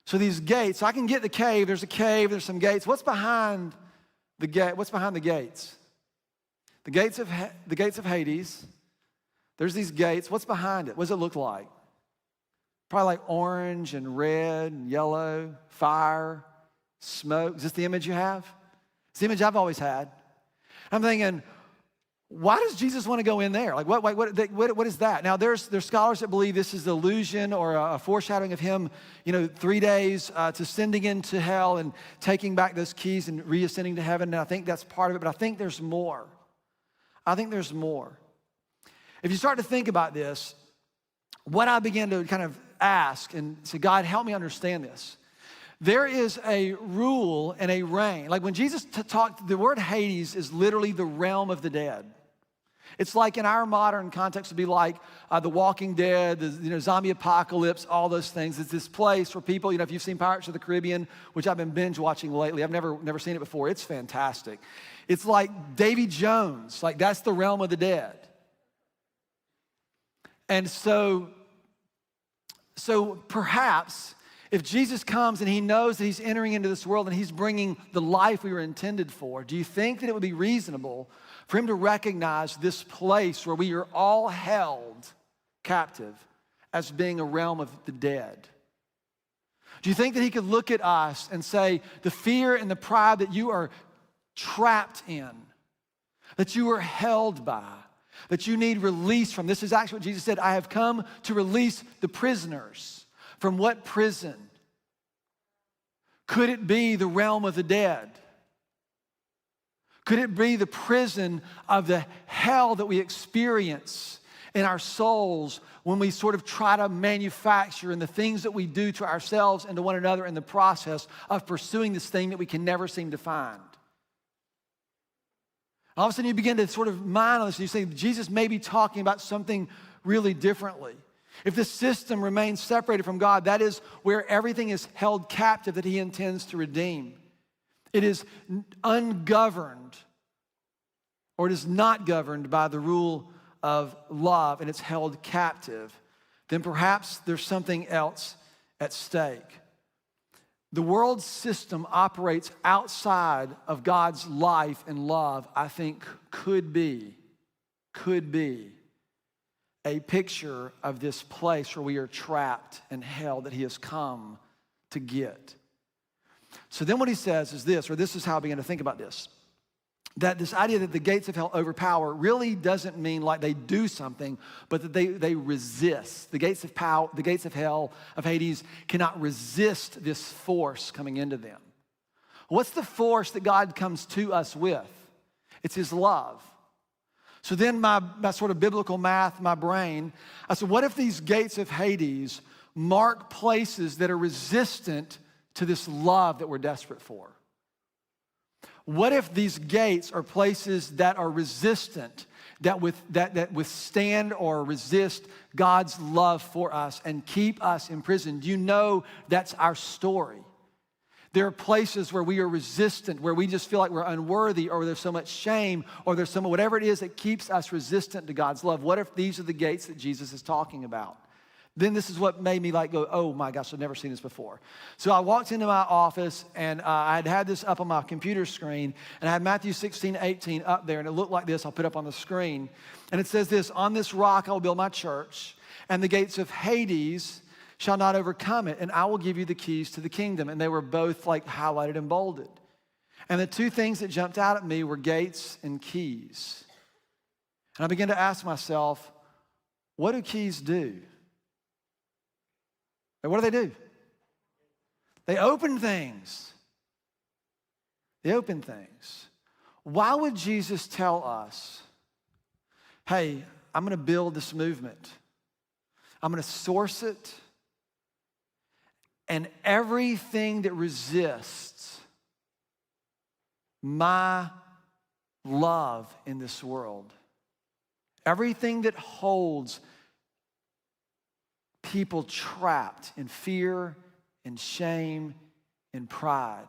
So these gates, so I can get the cave. There's a cave, there's some gates. What's behind the gate? What's behind the gates? The gates of Hades. There's these gates. What's behind it? What does it look like? Probably like orange and red and yellow, fire, smoke. Is this the image you have? It's the image I've always had. I'm thinking, why does Jesus want to go in there? Like, what is that? Now, there's scholars that believe this is the illusion or a foreshadowing of him, 3 days to ascending into hell and taking back those keys and reascending to heaven. And I think that's part of it, but I think there's more. If you start to think about this, what I began to kind of ask and say, God, help me understand this. There is a rule and a reign. Like when Jesus talked, the word Hades is literally the realm of the dead. It's like in our modern context would be like The Walking Dead, the zombie apocalypse, all those things. It's this place where people, if you've seen Pirates of the Caribbean, which I've been binge watching lately, I've never seen it before. It's fantastic. It's like Davy Jones, like that's the realm of the dead. And so perhaps if Jesus comes and he knows that he's entering into this world and he's bringing the life we were intended for, do you think that it would be reasonable for him to recognize this place where we are all held captive as being a realm of the dead? Do you think that he could look at us and say, the fear and the pride that you are trapped in, that you are held by, that you need release from? This is actually what Jesus said, I have come to release the prisoners. From what prison? Could it be the realm of the dead? Could it be the prison of the hell that we experience in our souls when we sort of try to manufacture and the things that we do to ourselves and to one another in the process of pursuing this thing that we can never seem to find? All of a sudden you begin to sort of mine on this and you say, Jesus may be talking about something really differently. If the system remains separated from God, that is where everything is held captive that he intends to redeem. It is ungoverned, or it is not governed by the rule of love, and it's held captive. Then perhaps there's something else at stake. The world system operates outside of God's life and love, I think could be a picture of this place where we are trapped and held that he has come to get. So then what he says is this, or this is how I began to think about this, that this idea that the gates of hell overpower really doesn't mean like they do something, but that they resist. The gates of hell, of Hades, cannot resist this force coming into them. What's the force that God comes to us with? It's his love. So then my sort of biblical math, my brain, I said, what if these gates of Hades mark places that are resistant to this love that we're desperate for? What if these gates are places that are resistant, that withstand or resist God's love for us and keep us imprisoned? You know that's our story. There are places where we are resistant, where we just feel like we're unworthy, or there's so much shame, or there's whatever it is that keeps us resistant to God's love. What if these are the gates that Jesus is talking about? Then this is what made me like go, oh my gosh, I've never seen this before. So I walked into my office and I had this up on my computer screen, and I had Matthew 16:18 up there, and it looked like this. I'll put it up on the screen. And it says this, on this rock I will build my church, and the gates of Hades shall not overcome it, and I will give you the keys to the kingdom. And they were both like highlighted and bolded. And the two things that jumped out at me were gates and keys. And I began to ask myself, what do keys do? And what do? They open things. They open things. Why would Jesus tell us, hey, I'm going to build this movement. I'm going to source it. And everything that resists my love in this world, everything that holds people trapped in fear, in shame, in pride,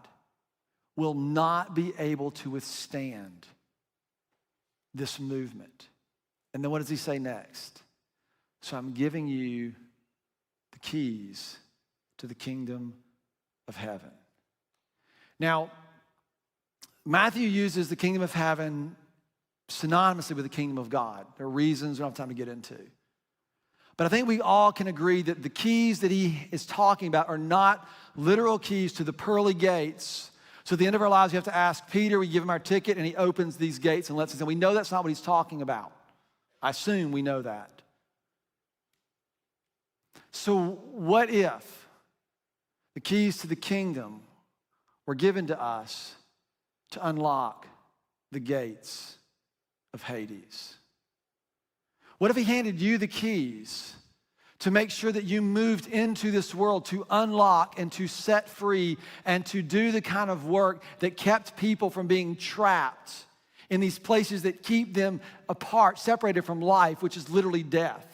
will not be able to withstand this movement. And then what does he say next? So I'm giving you the keys to the kingdom of heaven. Now, Matthew uses the kingdom of heaven synonymously with the kingdom of God. There are reasons we don't have time to get into. But I think we all can agree that the keys that he is talking about are not literal keys to the pearly gates. So at the end of our lives, you have to ask Peter, we give him our ticket, and he opens these gates and lets us in. We know that's not what he's talking about. I assume we know that. So what if the keys to the kingdom were given to us to unlock the gates of Hades? What if he handed you the keys to make sure that you moved into this world to unlock and to set free and to do the kind of work that kept people from being trapped in these places that keep them apart, separated from life, which is literally death?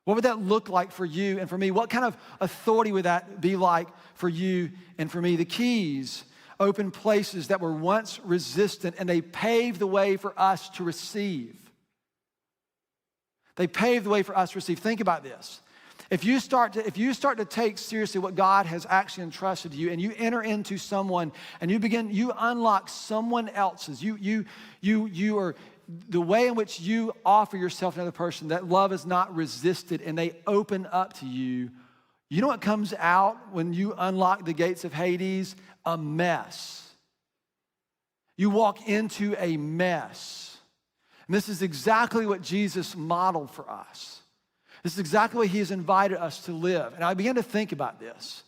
What would that look like for you and for me? What kind of authority would that be like for you and for me? The keys open places that were once resistant, and they paved the way for us to receive. They paved the way for us to receive. Think about this. If you start to take seriously what God has actually entrusted to you, and you enter into someone and you unlock someone else's, you are the way in which you offer yourself to another person, that love is not resisted and they open up to you. You know what comes out when you unlock the gates of Hades? A mess. You walk into a mess. And this is exactly what Jesus modeled for us. This is exactly what he has invited us to live. And I began to think about this,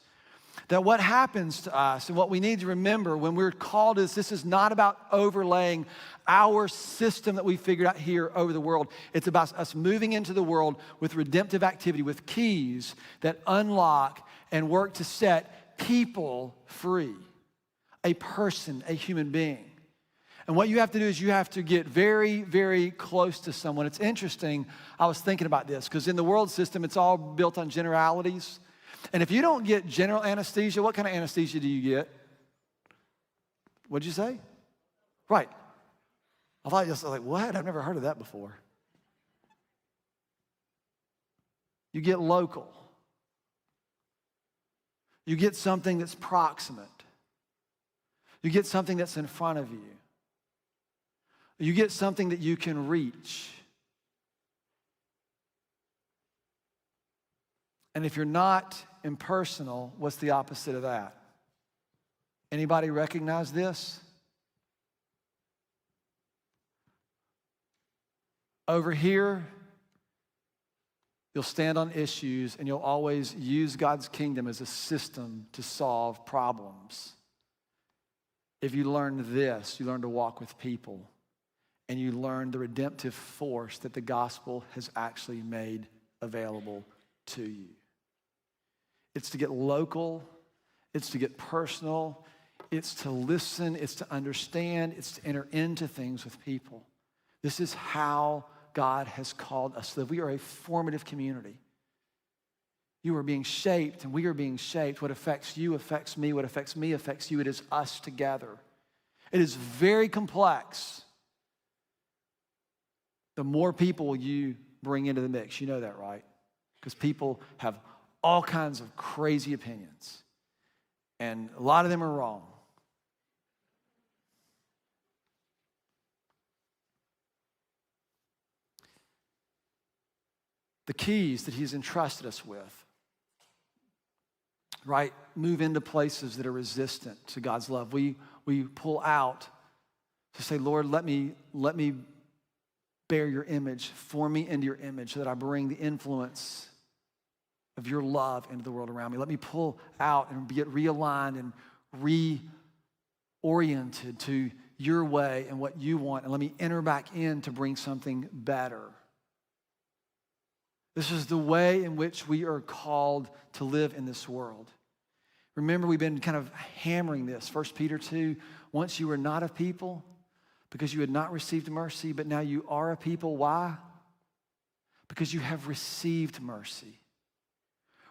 that what happens to us and what we need to remember when we're called is this is not about overlaying our system that we figured out here over the world. It's about us moving into the world with redemptive activity, with keys that unlock and work to set people free. A person, a human being. And what you have to do is you have to get very, very close to someone. It's interesting, I was thinking about this, because in the world system, it's all built on generalities. And if you don't get general anesthesia, what kind of anesthesia do you get? What'd you say? Right. I was like, what? I've never heard of that before. You get local. You get something that's proximate. You get something that's in front of you. You get something that you can reach. And if you're not impersonal, what's the opposite of that? Anybody recognize this? Over here, you'll stand on issues and you'll always use God's kingdom as a system to solve problems. If you learn this, you learn to walk with people. And you learn the redemptive force that the gospel has actually made available to you. It's to get local, it's to get personal, it's to listen, it's to understand, it's to enter into things with people. This is how God has called us to live. We are a formative community. You are being shaped and we are being shaped. What affects you affects me. What affects me affects you. It is us together. It is very complex. The more people you bring into the mix, you know that, right? Because people have all kinds of crazy opinions. And a lot of them are wrong. The keys that he's entrusted us with, right? Move into places that are resistant to God's love. We pull out to say, Lord, let me bear your image, form me into your image so that I bring the influence of your love into the world around me. Let me pull out and get realigned and reoriented to your way and what you want. And let me enter back in to bring something better. This is the way in which we are called to live in this world. Remember, we've been kind of hammering this. 1 Peter 2, once you were not a people, because you had not received mercy, but now you are a people. Why? Because you have received mercy.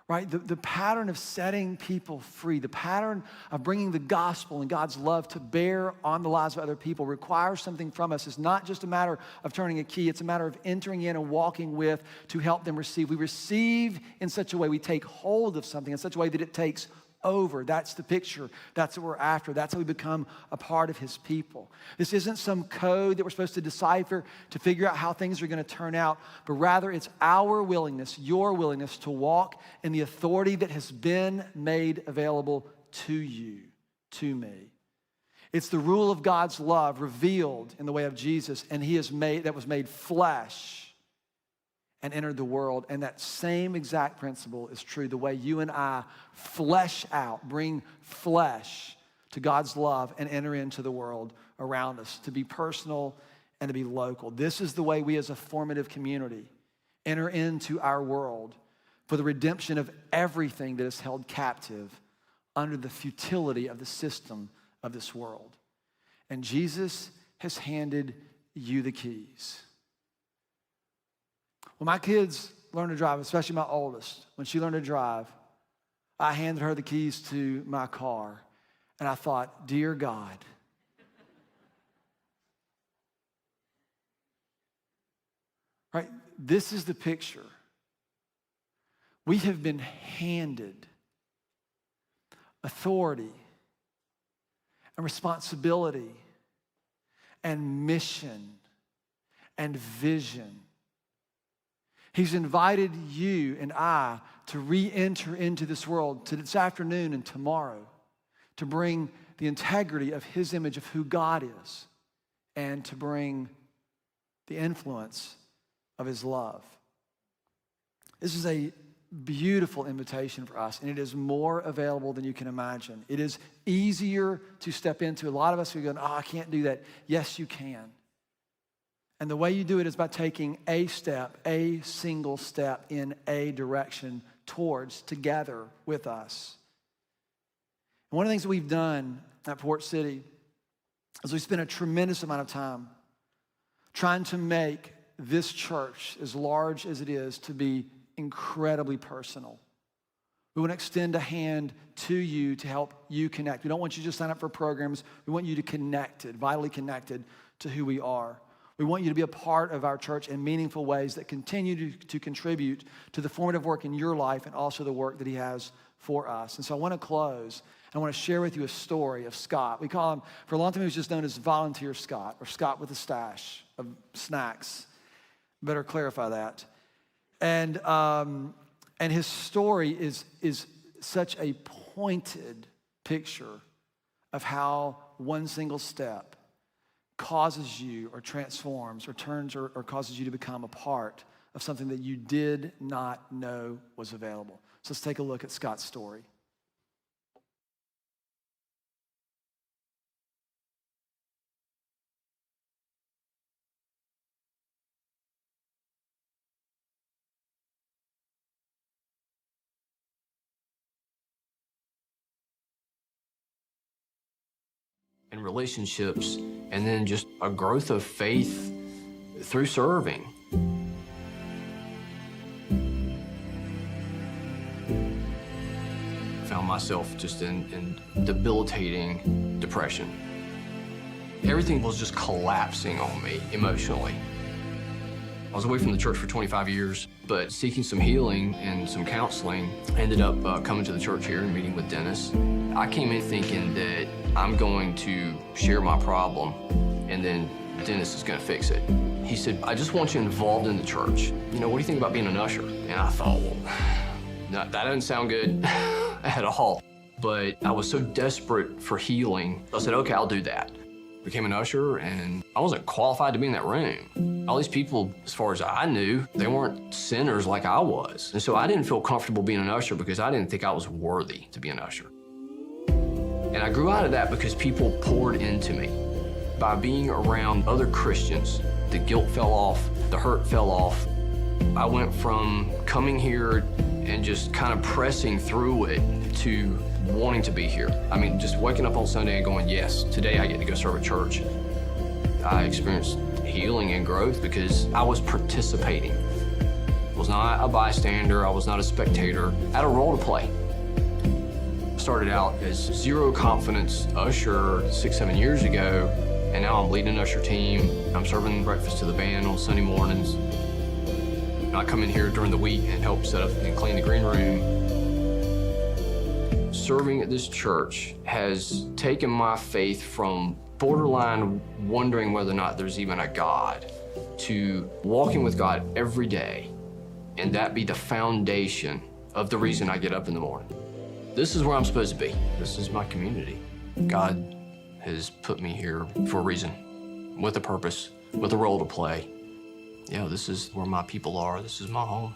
Right? The pattern of setting people free, the pattern of bringing the gospel and God's love to bear on the lives of other people requires something from us. It's not just a matter of turning a key. It's a matter of entering in and walking with to help them receive. We receive in such a way, we take hold of something in such a way that it takes over. That's the picture. That's what we're after. That's how we become a part of his people. This isn't some code that we're supposed to decipher to figure out how things are going to turn out, but rather it's our willingness, your willingness to walk in the authority that has been made available to you, to me. It's the rule of God's love revealed in the way of Jesus, and that was made flesh and entered the world. And that same exact principle is true the way you and I flesh out, bring flesh to God's love and enter into the world around us, to be personal and to be local. This is the way we as a formative community enter into our world for the redemption of everything that is held captive under the futility of the system of this world. And Jesus has handed you the keys. When my kids learned to drive, especially my oldest, when she learned to drive, I handed her the keys to my car, and I thought, dear God, right? This is the picture. We have been handed authority and responsibility and mission and vision. He's invited you and I to re-enter into this world to this afternoon and tomorrow to bring the integrity of his image of who God is and to bring the influence of his love. This is a beautiful invitation for us, and it is more available than you can imagine. It is easier to step into. A lot of us are going, I can't do that. Yes, you can. And the way you do it is by taking a step, a single step in a direction towards, together with us. And one of the things that we've done at Port City is we spent a tremendous amount of time trying to make this church, as large as it is, to be incredibly personal. We want to extend a hand to you to help you connect. We don't want you to just sign up for programs. We want you to connected, vitally connected to who we are. We want you to be a part of our church in meaningful ways that continue to contribute to the formative work in your life and also the work that he has for us. And so I want to close. I want to share with you a story of Scott. We call him, for a long time, he was just known as Volunteer Scott, or Scott with a stash of snacks. Better clarify that. And his story is such a pointed picture of how one single step causes you or transforms or turns or causes you to become a part of something that you did not know was available. So let's take a look at Scott's story. And relationships, and then just a growth of faith through serving. I found myself just in debilitating depression. Everything was just collapsing on me emotionally. I was away from the church for 25 years, but seeking some healing and some counseling, I ended up coming to the church here and meeting with Dennis. I came in thinking that I'm going to share my problem, and then Dennis is going to fix it. He said, I just want you involved in the church. You know, what do you think about being an usher? And I thought, well, that doesn't sound good at all. But I was so desperate for healing, I said, okay, I'll do that. Became an usher, and I wasn't qualified to be in that room. All these people, as far as I knew, they weren't sinners like I was. And so I didn't feel comfortable being an usher because I didn't think I was worthy to be an usher. And I grew out of that because people poured into me. By being around other Christians, the guilt fell off, the hurt fell off. I went from coming here and just kind of pressing through it to wanting to be here. I mean, just waking up on Sunday and going, yes, today I get to go serve at church. I experienced healing and growth because I was participating. I was not a bystander, I was not a spectator. I had a role to play. Started out as zero confidence usher 6-7 years ago, and now I'm leading an usher team. I'm serving breakfast to the band on Sunday mornings. I come in here during the week and help set up and clean the green room. serving at this church has taken my faith from borderline wondering whether or not there's even a God to walking with God every day, and that be the foundation of the reason I get up in the morning. This is where I'm supposed to be. This is my community. God has put me here for a reason, with a purpose, with a role to play. Yeah, this is where my people are. This is my home.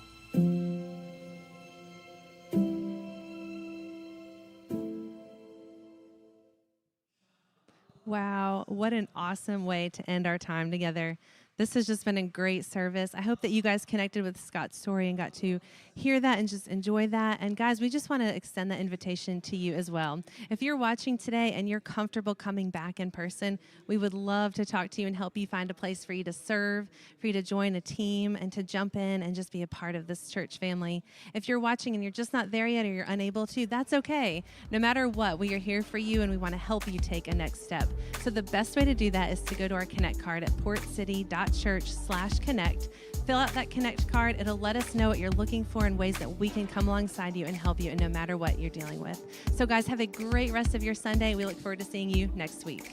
Wow, what an awesome way to end our time together. This has just been a great service. I hope that you guys connected with Scott's story and got to hear that and just enjoy that. And guys, we just want to extend that invitation to you as well. If you're watching today and you're comfortable coming back in person, we would love to talk to you and help you find a place for you to serve, for you to join a team and to jump in and just be a part of this church family. If you're watching and you're just not there yet or you're unable to, that's okay. No matter what, we are here for you and we want to help you take a next step. So the best way to do that is to go to our Connect card at portcity.church/connect. Fill out that Connect card. It'll let us know what you're looking for and ways that we can come alongside you and help you, and no matter what you're dealing with. So guys, have a great rest of your Sunday. We look forward to seeing you next week.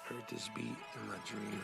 Heard this beat in my dream.